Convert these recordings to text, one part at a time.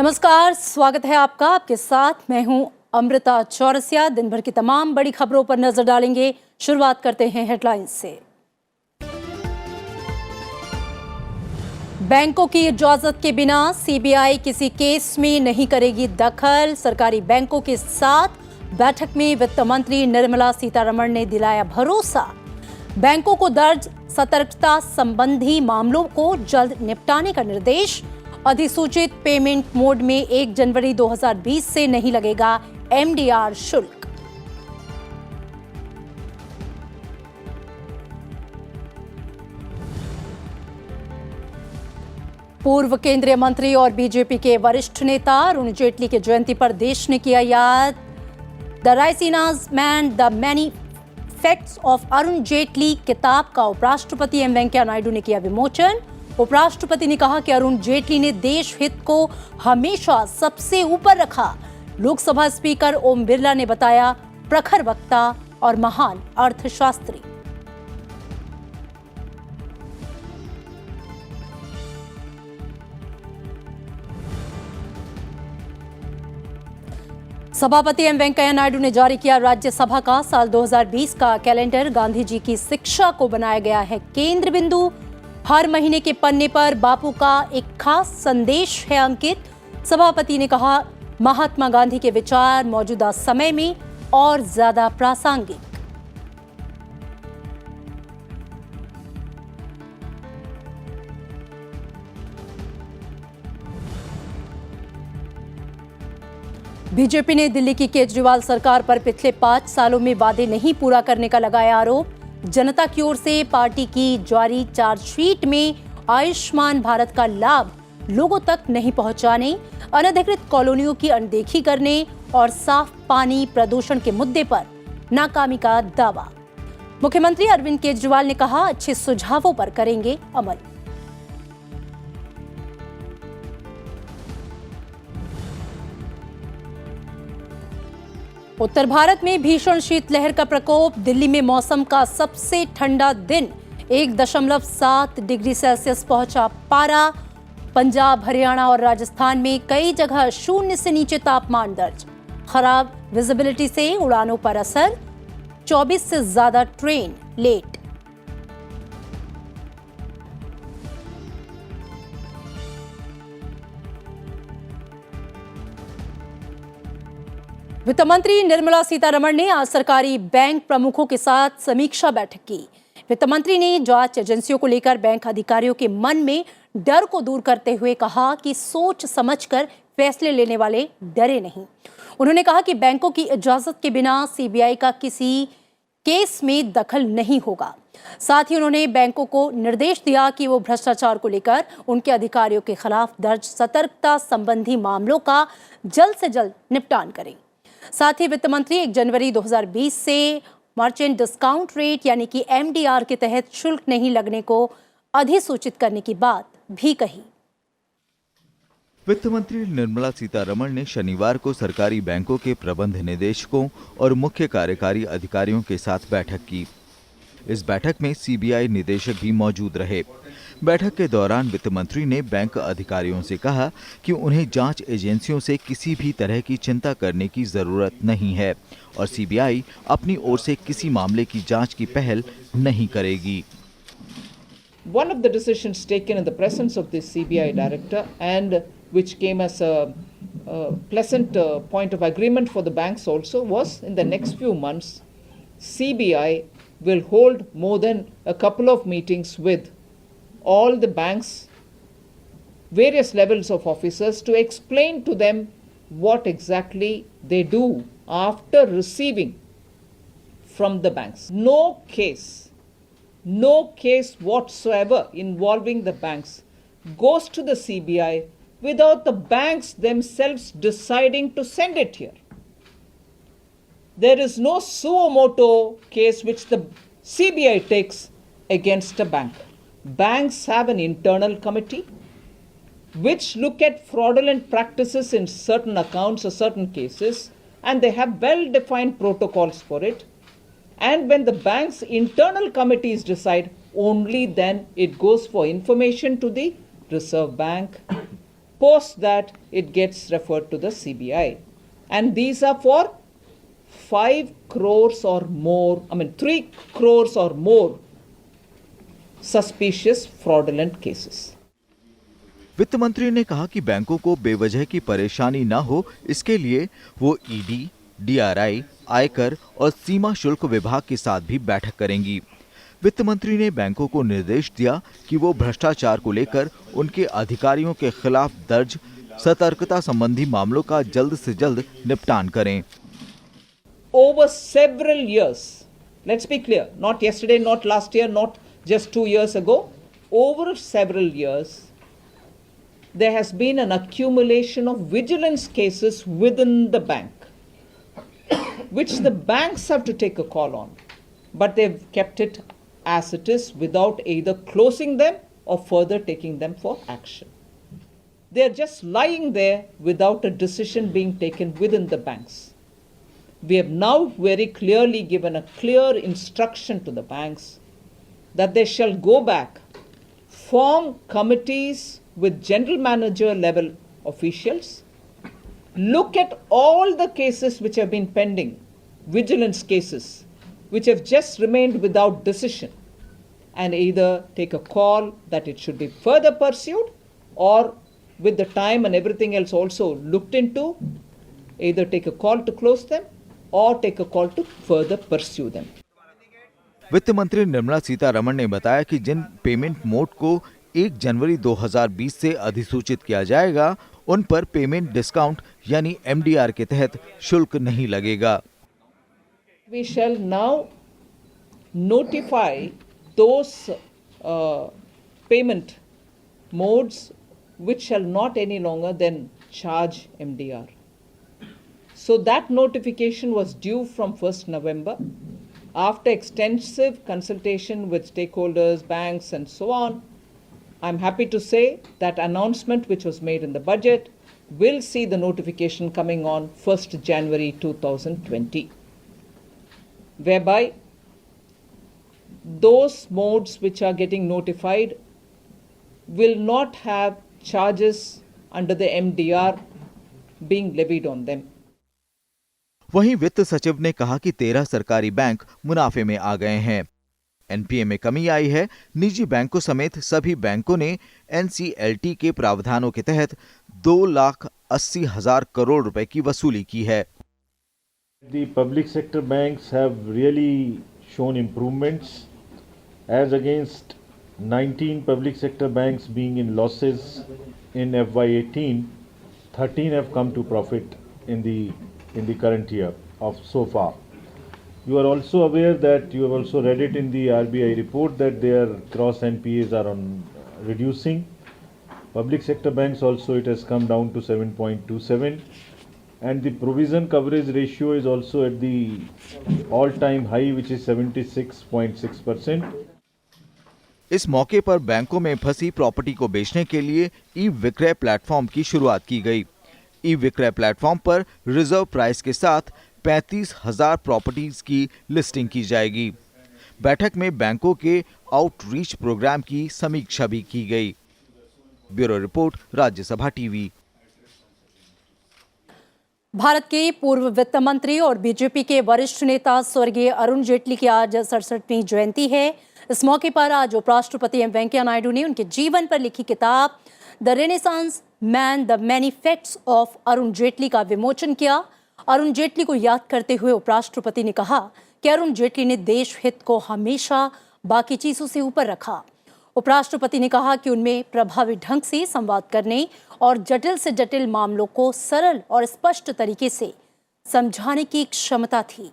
नमस्कार, स्वागत है आपका। आपके साथ मैं हूं अमृता चौरसिया। दिन भर की तमाम बड़ी खबरों पर नजर डालेंगे। शुरुआत करते हैं हेडलाइंस से। बैंकों की इजाजत के बिना सीबीआई किसी केस में नहीं करेगी दखल। सरकारी बैंकों के साथ बैठक में वित्त मंत्री निर्मला सीतारमण ने दिलाया भरोसा। बैंकों को दर्ज सतर्कता संबंधी मामलों को जल्द निपटाने का निर्देश। अधिसूचित पेमेंट मोड में 1 जनवरी 2020 से नहीं लगेगा एमडीआर शुल्क। पूर्व केंद्रीय मंत्री और बीजेपी के वरिष्ठ नेता अरुण जेटली की जयंती पर देश ने किया याद। The Raisina's man the many facts of Arun Jaitley किताब का उपराष्ट्रपति एम वेंकैया नायडू ने किया विमोचन। उपराष्ट्रपति ने कहा कि अरुण जेटली ने देश हित को हमेशा सबसे ऊपर रखा। लोकसभा स्पीकर ओम बिरला ने बताया प्रखर वक्ता और महान अर्थशास्त्री। सभापति एम वेंकैया नायडू ने जारी किया राज्यसभा का साल 2020 का कैलेंडर। गांधी जी की शिक्षा को बनाया गया है केंद्र बिंदु। हर महीने के पन्ने पर बापू का एक खास संदेश है अंकित। सभापति ने कहा महात्मा गांधी के विचार मौजूदा समय में और ज्यादा प्रासंगिक। बीजेपी ने दिल्ली की केजरीवाल सरकार पर पिछले 5 सालों में वादे नहीं पूरा करने का लगाया आरोप। जनता की ओर से पार्टी की जारी चार्जशीट में आयुष्मान भारत का लाभ लोगों तक नहीं पहुंचाने, अनधिकृत कॉलोनियों की अनदेखी करने और साफ पानी प्रदूषण के मुद्दे पर नाकामी का दावा। मुख्यमंत्री अरविंद केजरीवाल ने कहा अच्छे सुझावों पर करेंगे अमल। उत्तर भारत में भीषण शीतलहर का प्रकोप। दिल्ली में मौसम का सबसे ठंडा दिन 1.7 डिग्री सेल्सियस पहुंचा पारा। पंजाब, हरियाणा और राजस्थान में कई जगह 0 से नीचे तापमान दर्ज। खराब विजिबिलिटी से उड़ानों पर असर। 24 से ज्यादा ट्रेन लेट। वित्त मंत्री निर्मला सीतारमण ने आज सरकारी बैंक प्रमुखों के साथ समीक्षा बैठक की। वित्त मंत्री ने जांच एजेंसियों को लेकर बैंक अधिकारियों के मन में डर को दूर करते हुए कहा कि सोच समझकर फैसले लेने वाले डरे नहीं। उन्होंने कहा कि बैंकों की इजाजत के बिना सीबीआई का किसी केस में दखल नहीं होगा। साथ ही उन्होंने बैंकों को निर्देश दिया कि वो भ्रष्टाचार को लेकर उनके अधिकारियों के खिलाफ दर्ज सतर्कता संबंधी मामलों का जल्द से जल्द निपटान करें। साथ ही वित्त मंत्री 1 जनवरी 2020 से मर्चेंट डिस्काउंट रेट यानी कि एमडीआर के तहत शुल्क नहीं लगने को अधिसूचित करने की बात भी कही। वित्त मंत्री निर्मला सीतारमण ने शनिवार को सरकारी बैंकों के प्रबंध निदेशकों और मुख्य कार्यकारी अधिकारियों के साथ बैठक की। इस बैठक में सीबीआई निदेशक भी मौजूद रहे। बैठक के दौरान वित्त मंत्री ने बैंक अधिकारियों से कहा कि उन्हें जांच एजेंसियों से किसी भी तरह की चिंता करने की जरूरत नहीं है और सीबीआई अपनी ओर से किसी मामले की जांच की पहल नहीं करेगी। One of the decisions taken in the presence of the CBI director and which came as a pleasant point of agreement for the banks also was in the next few months CBI will hold more than a couple of meetings with all the banks, various levels of officers to explain to them what exactly they do after receiving from the banks. No case whatsoever involving the banks goes to the CBI without the banks themselves deciding to send it here. There is no suo motu case which the CBI takes against a bank. Banks have an internal committee which look at fraudulent practices in certain accounts or certain cases, and they have well-defined protocols for it. And when the bank's internal committees decide, only then it goes for information to the Reserve Bank, Post that, it gets referred to the CBI. And these are for 5 crores or more, 3 crores or more suspicious fraudulent cases. वित्त मंत्री ने कहा कि बैंकों को बेवजह की परेशानी न हो, इसके लिए वो ईडी, डीआरआई, आयकर और सीमा शुल्क विभाग के साथ भी बैठक करेंगी। वित्त मंत्री ने बैंकों को निर्देश दिया कि वो भ्रष्टाचार को लेकर उनके अधिकारियों के खिलाफ दर्ज सतर्कता संबंधी मामलों का जल्द से जल्द निपटान करें। Over several years, let's be clear, not yesterday, not last year, not just 2 years ago, over several years, there has been an accumulation of vigilance cases within the bank, which the banks have to take a call on, but they've kept it as it is without either closing them or further taking them for action. They're just lying there without a decision being taken within the banks. We have now very clearly given a clear instruction to the banks that they shall go back, form committees with general manager level officials, look at all the cases which have been pending, vigilance cases, which have just remained without decision, and either take a call that it should be further pursued, or with the time and everything else also looked into, either take a call to close them or take a call to further pursue them. वित्त मंत्री निर्मला सीतारमण ने बताया कि जिन payment mode को 1 जनवरी 2020 से अधिसूचित किया जाएगा, उन पर पेमेंट डिस्काउंट यानी एमडीआर के तहत शुल्क नहीं लगेगा। We shall now notify those payment modes which shall not any longer then charge MDR. So that notification was due from 1st November. After extensive consultation with stakeholders, banks and so on, I'm happy to say that announcement which was made in the budget will see the notification coming on 1st January 2020, whereby those modes which are getting notified will not have charges under the MDR being levied on them. वहीं वित्त सचिव ने कहा कि 13 सरकारी bank मुनाफे में आ गए हैं। एनपीए में कमी आई है। निजी बैंकों समेत सभी बैंकों ने एनसीएलटी के प्रावधानों के तहत 2,80,000 करोड़ रुपए की वसूली की है। The public sector banks have really shown improvements. As against 19 public sector banks being in losses in FY18, 13 have come to profit in the current year of so far. You are also aware that you have also read it in the RBI report that their gross NPAs are reducing. Public sector banks also, it has come down to 7.27, and the provision coverage ratio is also at the all-time high, which is 76.6%. इस मौके पर बैंकों में फंसी property को बेचने के लिए ई विक्रय प्लेटफॉर्म की शुरुआत की गई। ई विक्रय प्लेटफॉर्म पर रिजर्व प्राइस के साथ 35,000 प्रॉपर्टीज की लिस्टिंग की जाएगी। बैठक में बैंकों के आउटरीच प्रोग्राम की समीक्षा भी की गई। Bureau report, Rajya Sabha TV. Bharat के पूर्व वित्त मंत्री और बीजेपी के वरिष्ठ नेता स्वर्गीय अरुण जेटली की आज 67वीं जयंती है। इस मौके पर आज उपराष्ट्रपति एम वेंकैया नायडू ने उनके जीवन पर लिखी किताब the renaissance man the many facts of Arun Jaitley का विमोचन किया। अरुण जेटली को याद करते हुए उपराष्ट्रपति ने कहा कि अरुण जेटली ने देश हित को हमेशा बाकी चीजों से ऊपर रखा। उपराष्ट्रपति ने कहा कि उनमें प्रभावी ढंग से संवाद करने और जटिल से जटिल मामलों को सरल और स्पष्ट तरीके से समझाने की क्षमता थी।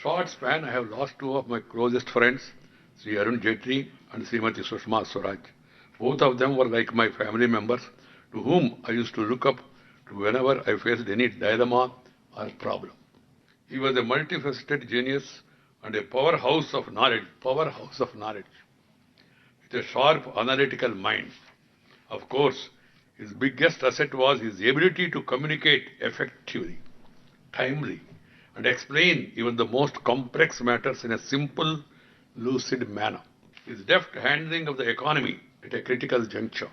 Short span, I have lost two of my closest friends, Sri Arun Jetli and Srimati Sushma Swaraj. Both of them were like my family members, to whom I used to look up to whenever I faced any dilemma or problem. He was a multifaceted genius and a powerhouse of knowledge, with a sharp analytical mind. Of course, his biggest asset was his ability to communicate effectively, timely, and explain even the most complex matters in a simple, lucid manner. His deft handling of the economy at a critical juncture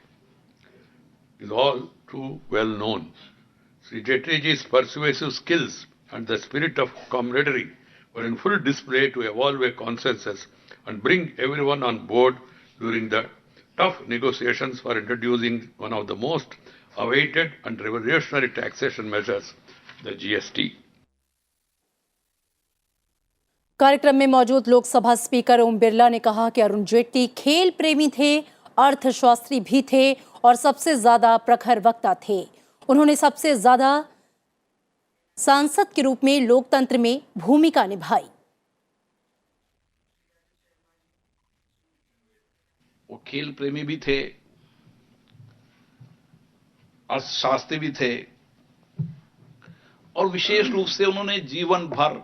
is all too well known. Sri Jaitleyji's persuasive skills and the spirit of camaraderie were in full display to evolve a consensus and bring everyone on board during the tough negotiations for introducing one of the most awaited and revolutionary taxation measures, the GST. कार्यक्रम में मौजूद Lok Sabha speaker Om Birla ने कहा कि अरुण जेटली खेल प्रेमी थे, अर्थशास्त्री भी थे और सबसे ज्यादा प्रखर वक्ता थे। उन्होंने सबसे ज्यादा सांसद के रूप में लोकतंत्र में भूमिका निभाई। वो खेल प्रेमी भी थे, अर्थशास्त्री भी थे और विशेष रूप से उन्होंने जीवन भर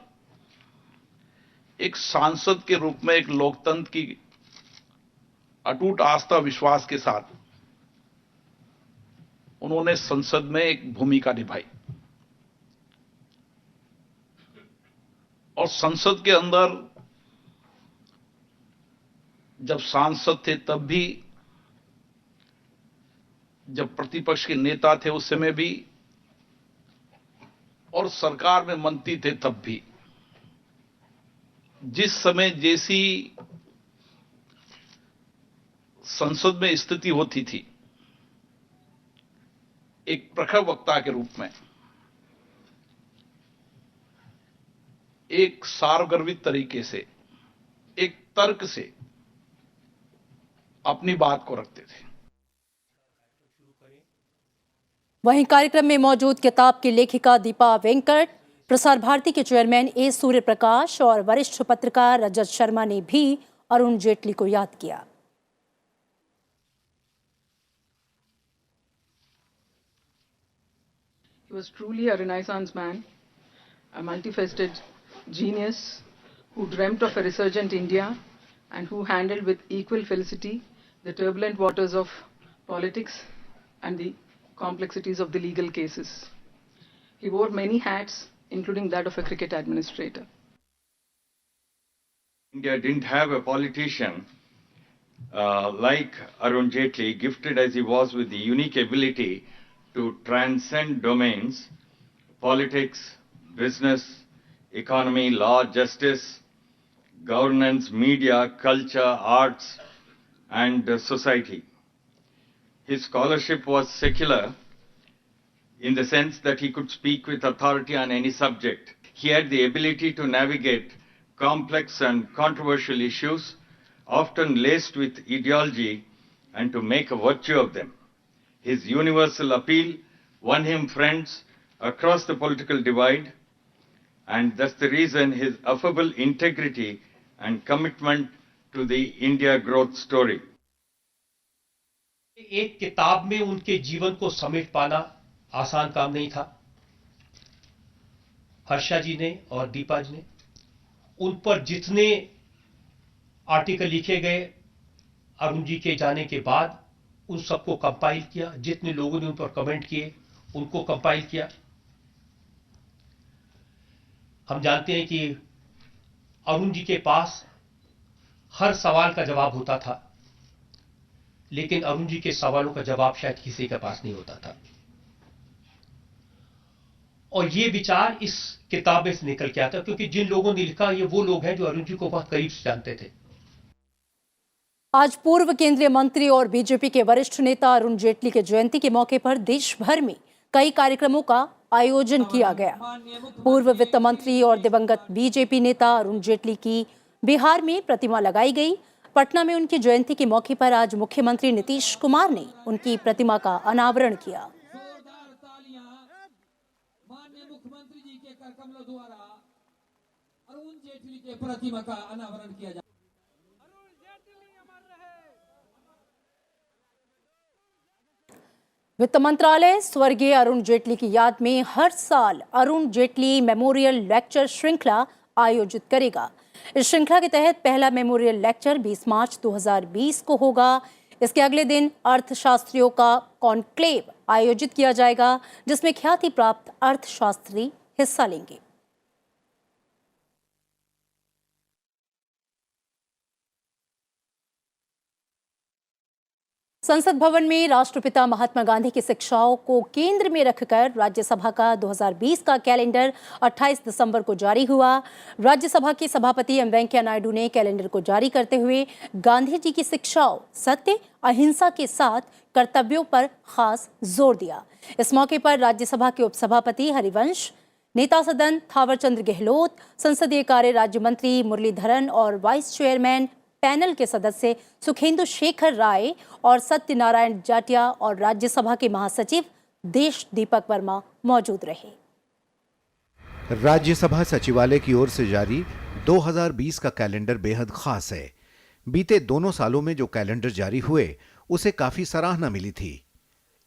एक सांसद के रूप में एक लोकतंत्र की अटूट आस्था विश्वास के साथ उन्होंने संसद में एक भूमिका निभाई और संसद के अंदर जब सांसद थे तब भी, जब प्रतिपक्ष के नेता थे उस समय भी और सरकार में मंत्री थे तब भी, जिस समय जैसी संसद में स्थिति होती थी, एक प्रखर वक्ता के रूप में एक सार्वगर्भित तरीके से, एक तर्क से अपनी बात को रखते थे। वहीं कार्यक्रम में मौजूद किताब की लेखिका दीपा वेंकट, प्रसार भारती के चेयरमैन ए सूर्य प्रकाश और वरिष्ठ पत्रकार रजत शर्मा ने भी अरुण जेटली को याद किया। He was truly a Renaissance man, a multifaceted genius who dreamt of a resurgent India and who handled with equal felicity the turbulent waters of politics and the complexities of the legal cases. He wore many hats, including that of a cricket administrator. India didn't have a politician like Arun Jaitley, gifted as he was with the unique ability to transcend domains, politics, business, economy, law, justice, governance, media, culture, arts, and society. His scholarship was secular in the sense that he could speak with authority on any subject. He had the ability to navigate complex and controversial issues, often laced with ideology, and to make a virtue of them. His universal appeal won him friends across the political divide, and that's the reason his affable integrity and commitment to the India growth story. एक किताब में उनके जीवन को समेट पाना आसान काम नहीं था। हर्षा जी ने और दीपा जी ने उन पर जितने आर्टिकल लिखे गए अरुण जी के जाने के बाद उन सबको कंपाइल किया, जितने लोगों ने उन पर कमेंट किए उनको कंपाइल किया। हम जानते हैं कि अरुण जी के पास हर सवाल का जवाब होता था, लेकिन अरुण जी के सवालों का जवाब शायद किसी के पास नहीं होता था। और ये विचार इस किताब से निकल के आता, क्योंकि जिन लोगों ने लिखा ये वो लोग हैं जो अरुण जी को बहुत करीब से जानते थे। आज पूर्व केंद्रीय मंत्री और बीजेपी के वरिष्ठ नेता अरुण जेटली के जयंती के मौके पर देश भर में कई कार्यक्रमों का आयोजन किया गया। पूर्व वित्त मंत्री और दिवंगत बीजेपी नेता अरुण जेटली की बिहार में प्रतिमा लगाई गई। पटना में उनकी जयंती के मौके पर आज मुख्यमंत्री नीतीश कुमार ने उनकी प्रतिमा का अनावरण किया। मुख्यमंत्री जी के करकमलों द्वारा अरुण जेटली के प्रतिमा का अनावरण किया जाए। वित्त मंत्रालय स्वर्गीय अरुण जेटली की याद में हर साल अरुण जेटली मेमोरियल लेक्चर श्रृंखला आयोजित करेगा। इस श्रृंखला के तहत पहला मेमोरियल लेक्चर 20 मार्च 2020 को होगा। इसके अगले दिन अर्थशास्त्रियों का कॉन्क्लेव आयोजित किया जाएगा, जिसमें ख्याति प्राप्त अर्थशास्त्री हिस्सा लेंगे। संसद भवन में राष्ट्रपिता महात्मा गांधी की शिक्षाओं को केंद्र में रखकर राज्यसभा का 2020 का कैलेंडर 28 दिसंबर को जारी हुआ। राज्यसभा के सभापति एम वेंकैया नायडू ने कैलेंडर को जारी करते हुए गांधी जी की शिक्षाओं, सत्य, अहिंसा के साथ कर्तव्यों पर खास जोर दिया। इस मौके पर राज्यसभा के उपसभापति हरिवंश, नेता सदन थावरचंद गहलोत, संसदीय कार्य राज्य मंत्री मुरलीधरन और वाइस चेयरमैन पैनल के सदस्य सुखेंदु शेखर राय और सत्यनारायण जाटिया और राज्यसभा के महासचिव देश दीपक वर्मा मौजूद रहे। राज्यसभा सचिवालय की ओर से जारी 2020 का कैलेंडर बेहद खास है। बीते दोनों सालों में जो कैलेंडर जारी हुए उसे काफी सराहना मिली थी।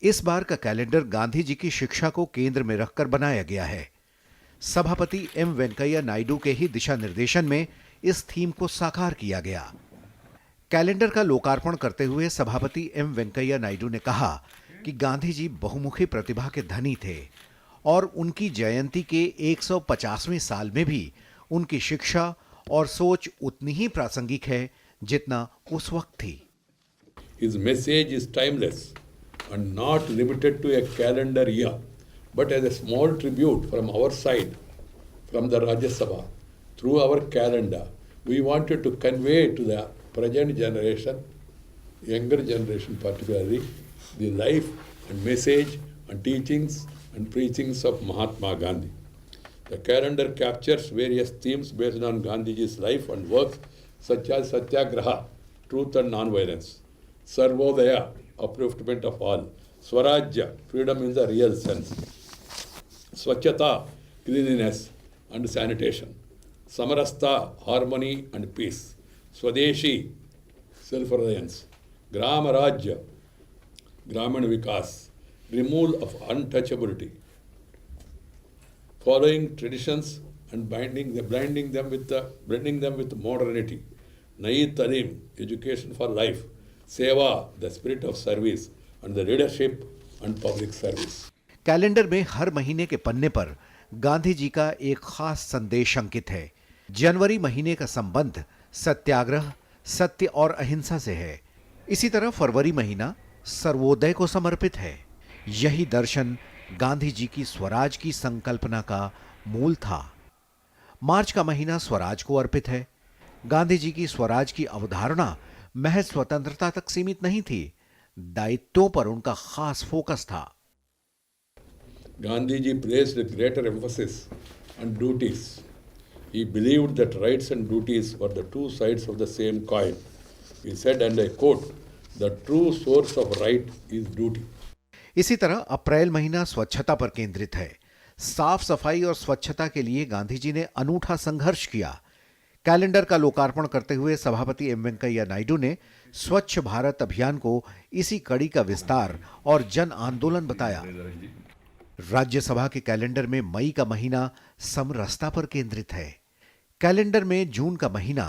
इस बार का कैलेंडर गांधी जी की शिक्षा को केंद्र में रखकर बनाया गया है। सभापति एम वेंकैया नायडू के ही दिशा निर्देशन में इस थीम को साकार किया गया। कैलेंडर का लोकार्पण करते हुए सभापति एम वेंकैया नायडू ने कहा कि गांधी जी बहुमुखी प्रतिभा के धनी थे और उनकी जयंती के 150वें साल में भी उनकी शिक्षा और सोच उतनी ही प्रासंगिक है जितना उस वक्त थी। His message is timeless and not limited to a calendar year, but as a small tribute from our side, from the Rajya Sabha, through our calendar, we wanted to convey to the present generation, younger generation particularly, the life and message and teachings and preachings of Mahatma Gandhi. The calendar captures various themes based on Gandhiji's life and work, such as Satyagraha, truth and non-violence, Sarvodaya, upliftment of all, Swarajya, freedom in the real sense, Swachhata, cleanliness and sanitation, Samarastha, harmony and peace, Swadeshi, self-reliance, Grama Rajya, Gramin Vikas, removal of untouchability, following traditions and blending them with modernity, Nayi Talim, education for life, Seva, the spirit of service, and the leadership and public service. Calendar में हर महीने के पन्ने पर गांधी जी का एक खास संदेश अंकित है। जनवरी महीने का संबंध सत्याग्रह, सत्य और अहिंसा से है। इसी तरह फरवरी महीना सर्वोदय को समर्पित है। यही दर्शन गांधी जी की स्वराज की संकल्पना का मूल था। मार्च का महीना स्वराज को अर्पित है। गांधी जी की स्वराज की अवधारणा महज स्वतंत्रता तक सीमित नहीं थी, दायित्वों पर उनका खास फोकस था। Gandhi ji placed a greater emphasis on duties. He believed that rights and duties were the two sides of the same coin. He said, and I quote, the true source of right is duty. इसी तरह अप्रैल महीना स्वच्छता पर केंद्रित है। साफ सफाई और स्वच्छता के लिए गांधी जी ने अनूठा संघर्ष किया। कैलेंडर का लोकार्पण करते हुए सभापति एम वेंकैया नायडू ने स्वच्छ भारत अभियान को इसी कड़ी का विस्तार और जन आंदोलन बताया। राज्यसभा के कैलेंडर में मई का महीना समरसता पर केंद्रित है। कैलेंडर में जून का महीना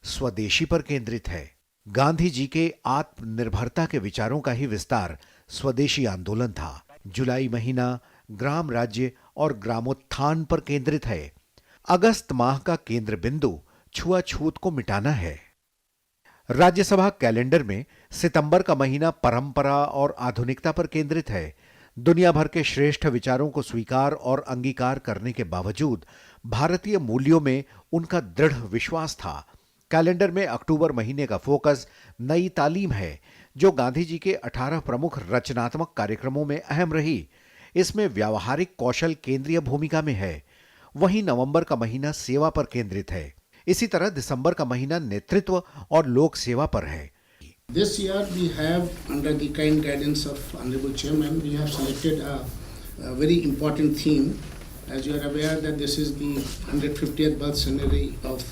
स्वदेशी पर केंद्रित है। गांधी जी के आत्मनिर्भरता के विचारों का ही विस्तार स्वदेशी आंदोलन था। जुलाई महीना ग्राम राज्य और ग्रामोत्थान पर केंद्रित है। अगस्त माह का केंद्र बिंदु छुआछूत को मिटाना है। राज्यसभा कैलेंडर में सितंबर का महीना परंपरा और आधुनिकता पर केंद्रित है। दुनिया भर के श्रेष्ठ विचारों को स्वीकार और अंगीकार करने के बावजूद भारतीय मूल्यों में उनका दृढ़ विश्वास था। कैलेंडर में अक्टूबर महीने का फोकस नई तालीम है, जो गांधी जी के 18 प्रमुख रचनात्मक कार्यक्रमों में अहम रही। इसमें व्यावहारिक कौशल केंद्रीय भूमिका में है। वहीं नवंबर का महीना सेवा पर केंद्रित है। इसी तरह दिसंबर का महीना नेतृत्व और लोक सेवा पर है। This year we have, under the kind guidance of Honorable Chairman, we have selected a very important theme. As you are aware that this is the 150th birth centenary of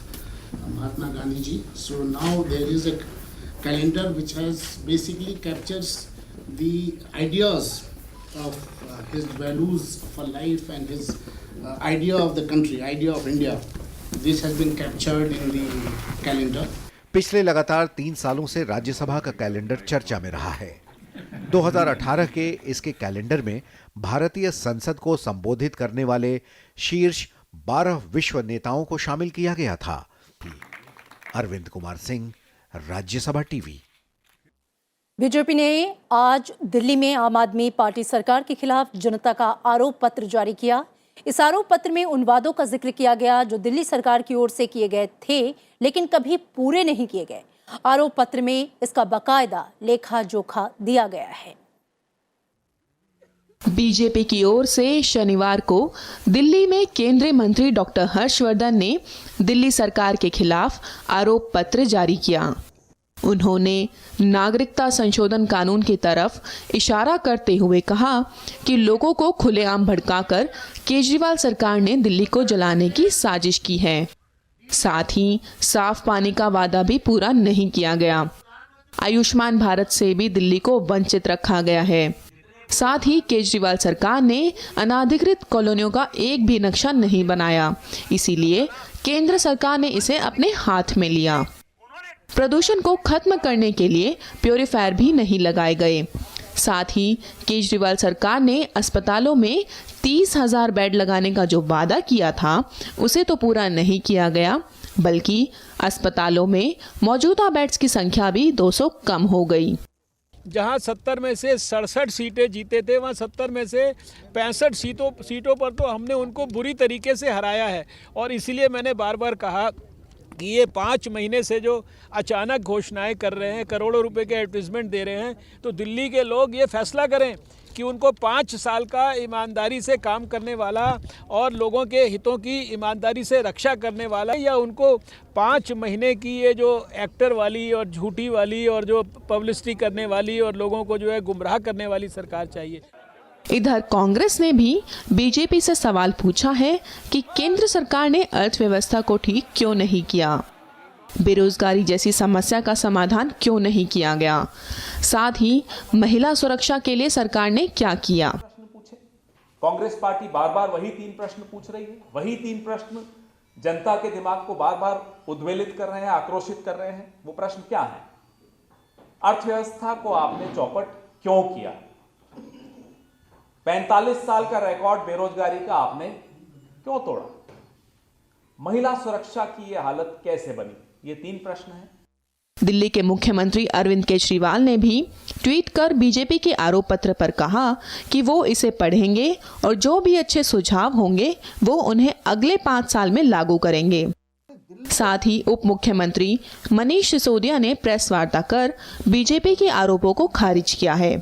Mahatma Gandhi ji. So now there is a calendar which has basically captures the ideas of his values for life and his idea of the country, idea of India. This has been captured in the calendar. पिछले लगातार 3 सालों से राज्यसभा का calendar चर्चा में रहा है। 2018 के इसके कैलेंडर में भारतीय संसद को संबोधित करने वाले शीर्ष 12 विश्व नेताओं को शामिल किया गया था। अरविंद कुमार सिंह, राज्यसभा टीवी। बीजेपी ने आज दिल्ली में आम आदमी पार्टी सरकार के खिलाफ जनता का आरोप पत्र जारी किया। इस आरोप पत्र में उन वादों का जिक्र किया गया जो दिल्ली सरकार की ओर से किए गए थे लेकिन कभी पूरे नहीं किए गए। आरोप पत्र में इसका बाकायदा लेखा जोखा दिया गया है। बीजेपी की ओर से शनिवार को दिल्ली में केंद्रीय मंत्री डॉक्टर हर्षवर्धन ने दिल्ली सरकार के खिलाफ आरोप पत्र जारी किया। उन्होंने नागरिकता संशोधन कानून की तरफ इशारा करते हुए कहा कि लोगों को खुलेआम भड़काकर केजरीवाल सरकार ने दिल्ली को जलाने की साजिश की है। साथ ही साफ पानी का वादा भी पूरा नहीं किया गया। आयुष्मान भारत से भी दिल्ली को वंचित रखा गया है। साथ ही केजरीवाल सरकार ने अनाधिकृत कॉलोनियों का एक भी नक्शा नहीं बनाया, इसीलिए केंद्र सरकार ने इसे अपने हाथ में लिया। प्रदूषण को खत्म करने के लिए प्यूरीफायर भी नहीं लगाए गए। साथ ही केजरीवाल सरकार ने अस्पतालों में 30,000 बेड लगाने का जो वादा किया था उसे तो पूरा नहीं किया गया, बल्कि अस्पतालों में मौजूदा बेड्स की संख्या भी 200 कम हो गई। जहां 70 में से 67 सीटें जीते थे, वहां 70 में से 65 सीटों पर तो हमने उनको बुरी तरीके से हराया है। और इसीलिए मैंने बार बार कहा कि ये 5 महीने से जो अचानक घोषणाएं कर रहे हैं, करोड़ों रुपए के एडवर्टाइजमेंट दे रहे हैं, तो दिल्ली के लोग ये फैसला करें कि उनको 5 साल का ईमानदारी से काम करने वाला और लोगों के हितों की ईमानदारी से रक्षा करने वाला, या उनको 5 महीने की ये जो एक्टर वाली और झूठी वाली और जो पब्लिसिटी करने वाली और लोगों को जो है गुमराह करने वाली सरकार चाहिए। इधर कांग्रेस ने भी बीजेपी से सवाल पूछा है कि केंद्र सरकार ने अर्थव्यवस्था को ठीक क्यों नहीं किया, बेरोजगारी जैसी समस्या का समाधान क्यों नहीं किया गया, साथ ही महिला सुरक्षा के लिए सरकार ने क्या किया। कांग्रेस पार्टी बार बार वही 3 प्रश्न पूछ रही है। वही 3 प्रश्न जनता के दिमाग को बार बार उद्वेलित कर रहे हैं, आक्रोशित कर रहे हैं। वो प्रश्न क्या है? अर्थव्यवस्था को आपने चौपट क्यों किया? 45 साल का रिकॉर्ड बेरोजगारी का आपने क्यों तोड़ा? महिला सुरक्षा की यह हालत कैसे बनी? ये 3 प्रश्न हैं। दिल्ली के मुख्यमंत्री अरविंद केजरीवाल ने भी ट्वीट कर बीजेपी के आरोप पत्र पर कहा कि वो इसे पढ़ेंगे और जो भी अच्छे सुझाव होंगे वो उन्हें अगले 5 साल में लागू करेंगे। साथ ही उप मुख्यमंत्री मनीष सिसोदिया ने प्रेस वार्ता कर बीजेपी के आरोपों को खारिज किया है।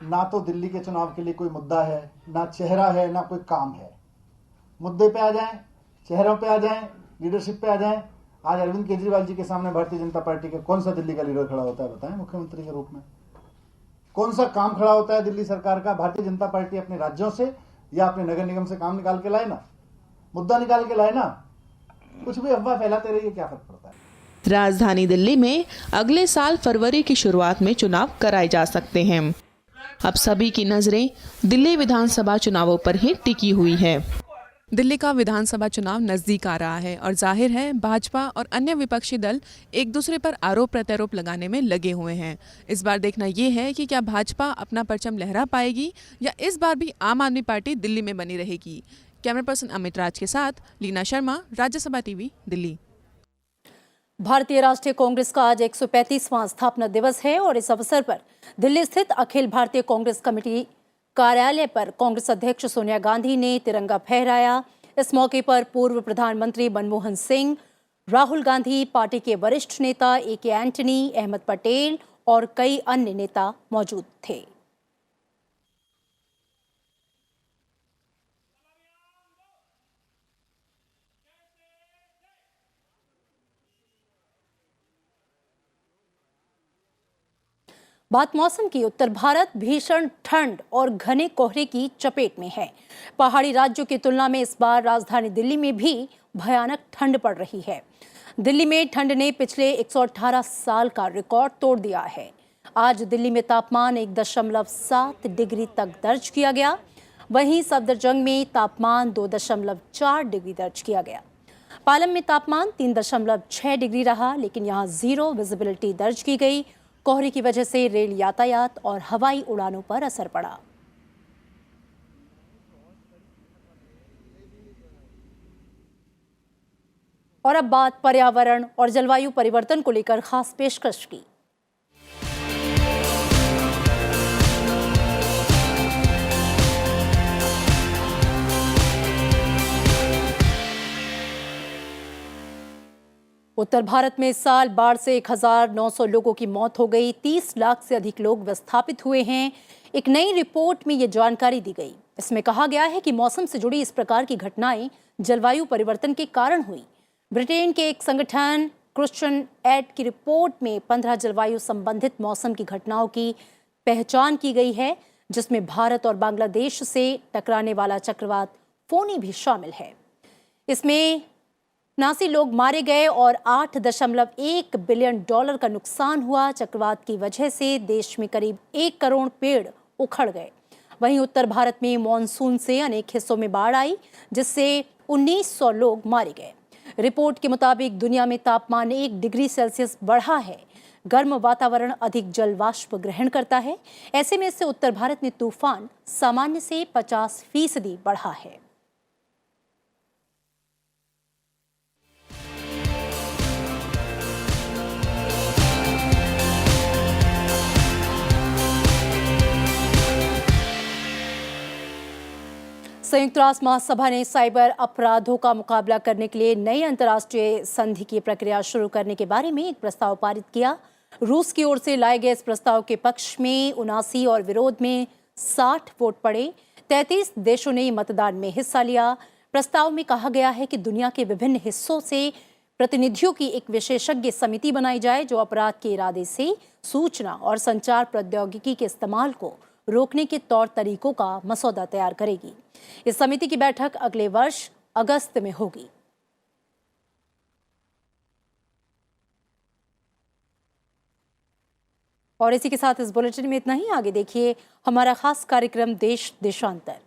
ना तो दिल्ली के चुनाव के लिए कोई मुद्दा है, ना चेहरा है, ना कोई काम है। मुद्दे पे आ जाएं, चेहरों पे आ जाएं, लीडरशिप पे आ जाएं। आज अरविंद केजरीवाल जी के सामने भारतीय जनता पार्टी का कौन सा दिल्ली का लीडर खड़ा होता है? बताएं मुख्यमंत्री के रूप में। कौन सा काम खड़ा होता है दिल्ली सरकार का? भारतीय जनता पार्टी अपने राज्यों से या अपने नगर निगम से काम निकाल के लाए ना, मुद्दा निकाल के लाए ना। कुछ भी अफवाह फैलाते रहिए, क्या फर्क पड़ता है। राजधानी दिल्ली में अगले साल फरवरी की शुरुआत में चुनाव कराए जा सकते हैं। अब सभी की नजरें दिल्ली विधानसभा चुनावों पर ही टिकी हुई है। दिल्ली का विधानसभा चुनाव नजदीक आ रहा है और जाहिर है भाजपा और अन्य विपक्षी दल एक दूसरे पर आरोप प्रत्यारोप लगाने में लगे हुए हैं। इस बार देखना ये है कि क्या भाजपा अपना परचम लहरा पाएगी या इस बार भी आम आदमी पार्टी दिल्ली में बनी रहेगी। कैमरा पर्सन अमित राज के साथ लीना शर्मा, राज्यसभा टीवी, दिल्ली। भारतीय राष्ट्रीय कांग्रेस का आज 135वां स्थापना दिवस है और इस अवसर पर दिल्ली स्थित अखिल भारतीय कांग्रेस कमेटी कार्यालय पर कांग्रेस अध्यक्ष सोनिया गांधी ने तिरंगा फहराया। इस मौके पर पूर्व प्रधानमंत्री मनमोहन सिंह, राहुल गांधी, पार्टी के वरिष्ठ नेता AK एंटनी, अहमद पटेल और कई अन्य नेता मौजूद थे। बात मौसम की। उत्तर भारत भीषण ठंड और घने कोहरे की चपेट में है। पहाड़ी राज्यों की तुलना में इस बार राजधानी दिल्ली में भी भयानक ठंड पड़ रही है। दिल्ली में ठंड ने पिछले 118 साल का रिकॉर्ड तोड़ दिया है। आज दिल्ली में तापमान 1.7 डिग्री तक दर्ज किया गया। वहीं सफदरजंग में तापमान 2.4 डिग्री दर्ज किया गया। पालम में तापमान 3.6 डिग्री रहा, लेकिन यहां जीरो विजिबिलिटी दर्ज की गई। कोहरे की वजह से रेल यातायात और हवाई उड़ानों पर असर पड़ा। और अब बात पर्यावरण और जलवायु परिवर्तन को लेकर खास पेशकश की। उत्तर भारत में इस साल बाढ़ से 1900 लोगों की मौत हो गई। 30 लाख से अधिक लोग विस्थापित हुए हैं। एक नई रिपोर्ट में ये जानकारी दी गई। इसमें कहा गया है कि मौसम से जुड़ी इस प्रकार की घटनाएं जलवायु परिवर्तन के कारण हुई। ब्रिटेन के एक संगठन क्रिश्चियन एड की रिपोर्ट में 15 जलवायु संबंधित मौसम की घटनाओं की पहचान की गई है, जिसमें भारत और बांग्लादेश से टकराने वाला चक्रवात फोनी भी शामिल है। इसमें 79 लोग मारे गए और $8.1 बिलियन का नुकसान हुआ। चक्रवात की वजह से देश में करीब 1 करोड़ पेड़ उखड़ गए। वहीं उत्तर भारत में मॉनसून से अनेक हिस्सों में बाढ़ आई, जिससे 1900 लोग मारे गए। रिपोर्ट के मुताबिक दुनिया में तापमान 1 डिग्री सेल्सियस बढ़ा है। गर्म वातावरण अधिक जल वाष्प ग्रहण करता है। ऐसे में इससे उत्तर भारत में तूफान सामान्य से 50% बढ़ा है। संयुक्त राष्ट्र महासभा ने साइबर अपराधों का मुकाबला करने के लिए नई अंतर्राष्ट्रीय संधि की प्रक्रिया शुरू करने के बारे में एक प्रस्ताव पारित किया। रूस की ओर से लाए गए इस प्रस्ताव के पक्ष में 79 और विरोध में 60 वोट पड़े। 33 देशों ने मतदान में हिस्सा लिया। प्रस्ताव में कहा गया है कि दुनिया के विभिन्न हिस्सों से प्रतिनिधियों की एक विशेषज्ञ समिति बनाई जाए, जो अपराध के इरादे से सूचना और संचार प्रौद्योगिकी के इस्तेमाल को रोकने के तौर तरीकों का मसौदा तैयार करेगी। इस समिति की बैठक अगले वर्ष अगस्त में होगी। और इसी के साथ इस बुलेटिन में इतना ही। आगे देखिए हमारा खास कार्यक्रम देश देशांतर।